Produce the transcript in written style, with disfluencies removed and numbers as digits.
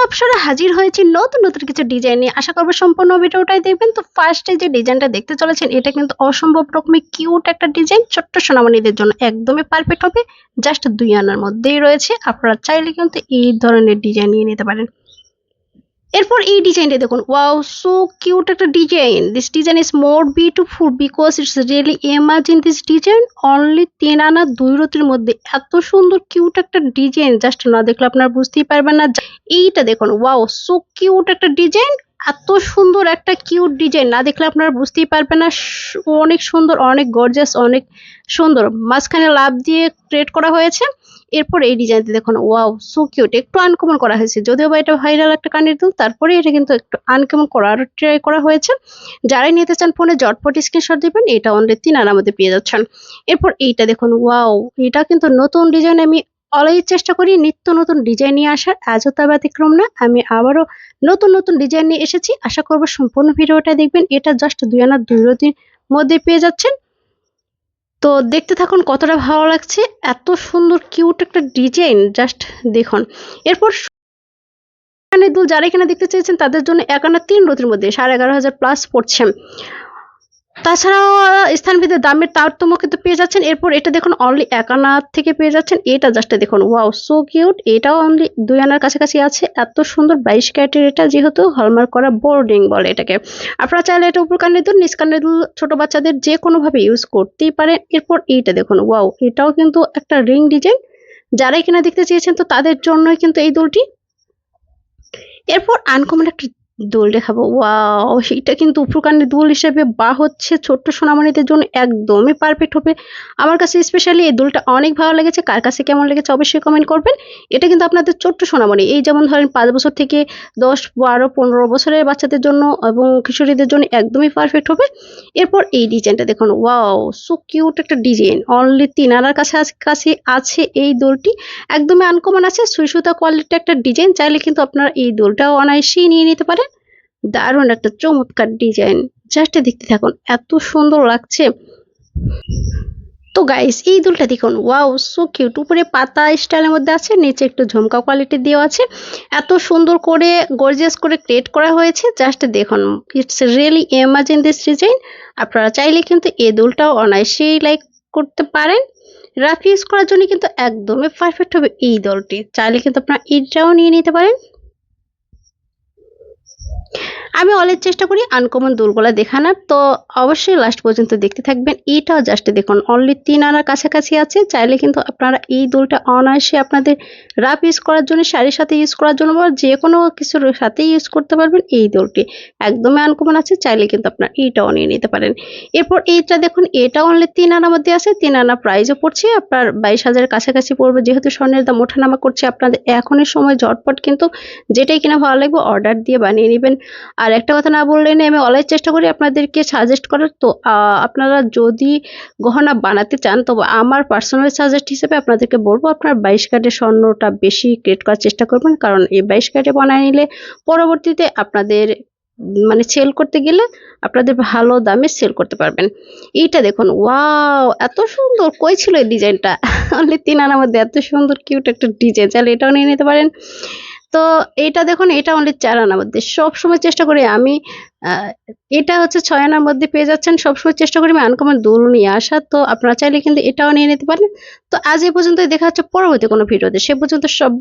অপসরে হাজির হয়েছি নতুন নতুন কিছু ডিজাইন নিয়ে। আশা করবো সম্পূর্ণ ভিডিওটাই দেখবেন। তো ফার্স্টে যে ডিজাইনটা দেখতে চলেছেন এটা কিন্তু অসম্ভব রকমের কিউট একটা ডিজাইন, ছোট্ট সোনামণিদের জন্য একদমই পারফেক্ট হবে। জাস্ট 2 আনার মধ্যেই রয়েছে, আপনারা চাইলে কিন্তু এই ধরনের ডিজাইন নিয়ে নিতে পারেন। এরপর এই ডিজাইনটা দেখুন, ওয়াও সো কিউট একটা design. This design is more beautiful because it's really imagine this design only 3 আনা 2 রতির মধ্যে। এত সুন্দর কিউট একটা ডিজাইন, জাস্ট না দেখলে আপনারা বুঝতেই পারবেন না। এইটা দেখুন, ওয়াও সো কিউট একটা ডিজাইন, এত সুন্দর একটা কিউট ডিজাইন না দেখলে আপনারা বুঝতেই পারবেন না। অনেক সুন্দর, অনেক গর্জিয়াস, অনেক সুন্দর। মাঝখানে লাভ দিয়ে ক্রিয়েট করা হয়েছে। এরপর এই ডিজাইনটা দেখুন, ওয়াও সো কিউট, একটু আনকমন করা হয়েছে, যদিও বা এটা ভাইরাল একটা কানের দুল, তারপরে এটা কিন্তু একটু আনকমন করার ট্রাই করা হয়েছে। যারাই নিতে চান ফোনে জটপট স্ক্রিনশট দিবেন, এটা অনলি 3 আনার মধ্যে পেয়ে যাচ্ছেন। এরপর এইটা দেখুন, ওয়াও এটা কিন্তু নতুন ডিজাইন। আমি অলওয়েজ চেষ্টা করি নিত্য নতুন ডিজাইন নিয়ে আসার, আজও তা ব্যতিক্রম না। আমি আবারও নতুন নতুন ডিজাইন নিয়ে এসেছি, আশা করবো সম্পূর্ণ ভিডিওটা দেখবেন। এটা জাস্ট 2 আনা 2 রতির মধ্যে পেয়ে যাচ্ছেন। তো দেখতে থাকুন কতটা ভালো লাগছে, এত সুন্দর কিউট একটা ডিজাইন, জাস্ট দেখুন। এরপর কানের দুল যারা এখানে দেখতে চাইছেন তাদের জন্য 1 আনা 3 রতির মধ্যে 11,500 প্লাস পড়ছে। তাছাড়াও স্থানভেদে দামের তারতম্য কিন্তু পেয়ে যাচ্ছেন। এরপর এটা দেখুন, অনলি 1 আনা থেকে পেয়ে যাচ্ছেন। এটা জাস্ট দেখুন, ওয়াও সো কিউট, এটাও অনলি 2 আনার কাছাকাছি আছে। এত সুন্দর 22 ক্যারেটের, এটা যেহেতু হলমার্ক করা বোর্ডিং বলে এটাকে। আপনারা চাইলে এটা উপর কানের দুল, নিচ কানের দুল ছোট বাচ্চাদের যে কোনোভাবে ইউজ করতেই পারেন। এরপর এইটা দেখুন, ওয়াও এটাও কিন্তু একটা রিং ডিজাইন, যারা এখানে দেখতে চেয়েছেন তো তাদের জন্যই কিন্তু এই দুলটি। এরপর আনকমন একটা দোল দেখাবো, ওয়াও এটা কিন্তু উপকানের দোল হিসেবে বা হচ্ছে ছোট্ট সোনামণিদের জন্য একদমই পারফেক্ট হবে। আমার কাছে স্পেশালি এই দোলটা অনেক ভালো লেগেছে, কার কাছে কেমন লেগেছে অবশ্যই কমেন্ট করবেন। এটা কিন্তু আপনাদের ছোট্ট সোনামণি, এই যেমন ধরেন 5 বছর থেকে 10, 12, 15 বছরের বাচ্চাদের জন্য এবং কিশোরীদের জন্য একদমই পারফেক্ট হবে। এরপর এই ডিজাইনটা দেখুন, ওয়াও সো কিউট একটা ডিজাইন, অনলি 3 আনার কাছে আছে এই দোলটি। একদমই আনকমন আছে, সুই সুতা কোয়ালিটির একটা ডিজাইন, চাইলে কিন্তু আপনারা এই দোলটাও অনায়াসেই নিয়ে নিতে পারেন। দারুণ একটা চমৎকার ডিজাইন, জাস্ট দেখতে থাকুন এত সুন্দর লাগছে। তো গাইস এই দুলটা দেখুন, ওয়াও সো কিউট, উপরে পাতা স্টাইলের মধ্যে আছে, নিচে একটু ঝুমকা কোয়ালিটি দেওয়া আছে। এত সুন্দর করে গর্জিয়াস করে ক্রিয়েট করা হয়েছে, জাস্ট দেখুন it's really imagine this design. আপনারা চাইলে কিন্তু এই দুলটাও অনায়াসেই লাইক করতে পারেন। রাফ ইউজ করার জন্য কিন্তু একদমই পারফেক্ট হবে এই দলটি, চাইলে কিন্তু আপনারা এটাও নিয়ে নিতে পারেন। আমি অলওয়েজ চেষ্টা করি আনকমন দুলগুলা দেখানোর, তো অবশ্যই লাস্ট পর্যন্ত দেখতে থাকবেন। এটাও জাস্ট দেখুন অনলি 3 আনার কাছাকাছি আছে, চাইলে কিন্তু আপনারা এই দুলটা অনায়াসে আপনাদের রাফ ইউজ করার জন্য, শাড়ির সাথে ইউজ করার জন্য বা যে কোনো কিছুর সাথেই ইউজ করতে পারবেন। এই দুলটি একদমই আনকমন আছে, চাইলে কিন্তু আপনারা এইটাও নিয়ে নিতে পারেন। এরপর এইটা দেখুন, এটা অনলি 3 আনার মধ্যে আছে। 3 আনা প্রাইসও পড়ছে আপনার 22,000 কাছাকাছি পড়বে। যেহেতু স্বর্ণের দাম ওঠানামা করছে, আপনাদের এখনই সময় ঝটপট কিন্তু যেটাই কিনা ভালো লাগবে অর্ডার দিয়ে বানিয়ে নেবেন। আর একটা কথা না বললেই না, আমি অলওয়েজ চেষ্টা করি আপনাদেরকে সাজেস্ট করার। তো আপনারা যদি গহনা বানাতে চান, তবে আমার পার্সোনাল সাজেস্ট হিসেবে আপনাদেরকে বলবো আপনার 22 ক্যারেটের স্বর্ণটা বেশি ক্রিয়েট করার চেষ্টা করবেন, কারণ এই 22 ক্যারেটে বানিয়ে নিলে পরবর্তীতে আপনাদের মানে সেল করতে গেলে আপনাদের ভালো দামে সেল করতে পারবেন। এইটা দেখুন, ওয়াও এত সুন্দর, কই ছিল এই ডিজাইনটা? অনলি 3 আনার মধ্যে এত সুন্দর কিউট একটা ডিজাইন, চাইলে এটাও নিয়ে নিতে পারেন। তো এটা দেখুন, এটা অনলি 4 আনার মধ্যে। সবসময় চেষ্টা করি আমি এটা হচ্ছে 6 আনার মধ্যে পেয়ে যাচ্ছেন। সবসময় চেষ্টা করি আমি আনকমন দুল নিয়ে আসার, তো আপনারা চাইলে কিন্তু এটাও নিয়ে নিতে পারেন। তো আজ এই পর্যন্তই, দেখা হচ্ছে পরবর্তী কোনো ভিডিওতে। সে পর্যন্ত সব